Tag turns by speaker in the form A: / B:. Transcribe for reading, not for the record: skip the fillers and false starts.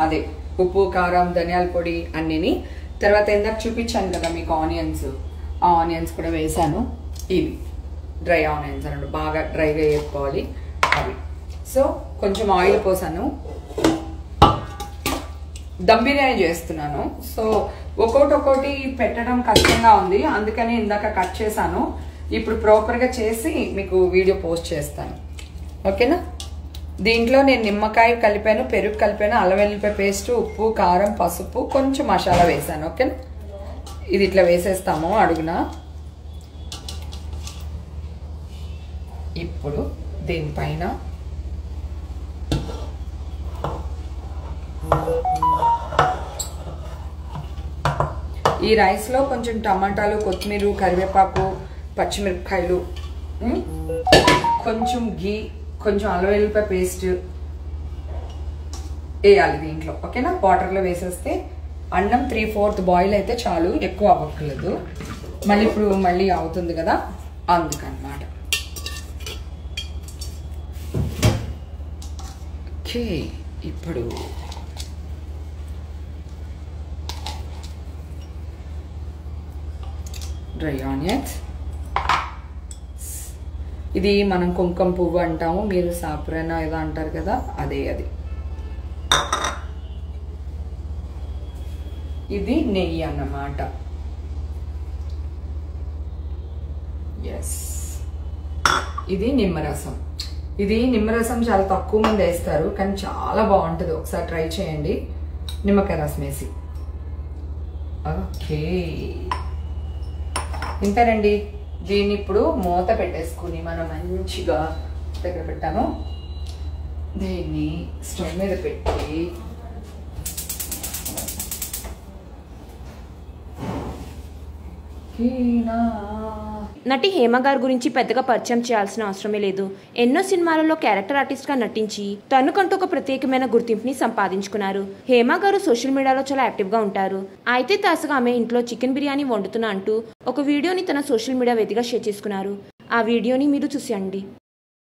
A: అదే ఉప్పు కారం ధనియాల పొడి అన్నిని. తర్వాత ఇందాక చూపించాను కదా మీకు ఆనియన్స్, ఆ ఆనియన్స్ కూడా వేసాను. ఇవి డ్రై ఆనియన్స్ అన్నట్టు బాగా డ్రైగా వేసుకోవాలి అవి. సో కొంచెం ఆయిల్ పోసాను. దమ్ బిర్యానీ చేస్తున్నాను. సో ఒక్కొక్కటి పెట్టడం కష్టంగా ఉంది, అందుకని ఇందాక కట్ చేశాను. ఇప్పుడు ప్రాపర్గా చేసి మీకు వీడియో పోస్ట్ చేస్తాను, ఓకేనా. దీంట్లో నేను నిమ్మకాయ కలిపాను, పెరుగు కలిపాను, అల్లం వెల్లుల్లిపాయ పేస్ట్, ఉప్పు కారం పసుపు కొంచెం మసాలా వేసాను, ఓకేనా. ఇది ఇట్లా వేసేస్తాము అడుగున. ఇప్పుడు దీనిపైన ఈ రైస్లో కొంచెం టమాటాలు, కొత్తిమీర, కరివేపాకు, పచ్చిమిరపకాయలు, కొంచెం గీ, కొంచెం అల్లం వెల్లుల్లిపాయ పేస్ట్ వేయాలి దీంట్లో, ఓకేనా. వాటర్లో వేసేస్తే అన్నం 3/4 బాయిల్ అయితే చాలు, ఎక్కువ అవ్వక్కర్లేదు. మళ్ళీ ఇప్పుడు మళ్ళీ అవుతుంది కదా, అందుకన్నమాట. ఓకే, ఇప్పుడు డ్రై ఆనియన్స్. ఇది మనం కుంకుమ పువ్వు అంటాము, మీరు సాపురైనా ఏదో అంటారు కదా, అదే అది. ఇది నెయ్యి అన్నమాట. ఎస్, ఇది నిమ్మరసం. ఇది నిమ్మరసం చాలా తక్కువ మంది వేస్తారు, కానీ చాలా బాగుంటుంది. ఒకసారి ట్రై చేయండి నిమ్మకాయ రసం వేసి. ఓకే, ఇంతేనండి. దీన్ని ఇప్పుడు మూత పెట్టేసుకుని మనం మంచిగా దగ్గర పెట్టాను. దీన్ని స్టవ్ మీద పెట్టి
B: నటి హేమ గారి గురించి పెద్దగా పరిచయం చేయాల్సిన అవసరమే లేదు. ఎన్నో సినిమాలలో క్యారెక్టర్ ఆర్టిస్ట్ గా నటించి తనకంటూ ఒక ప్రత్యేకమైన గుర్తింపుని సంపాదించుకున్నారు. హేమ గారు సోషల్ మీడియాలో చాలా యాక్టివ్ గా ఉంటారు. అయితే తాజాగా ఆమె ఇంట్లో చికెన్ బిర్యానీ వండుతున్నా అంటూ ఒక వీడియోని తన సోషల్ మీడియా వేదికగా షేర్ చేసుకున్నారు. ఆ వీడియోని మీరు చూసేయండి.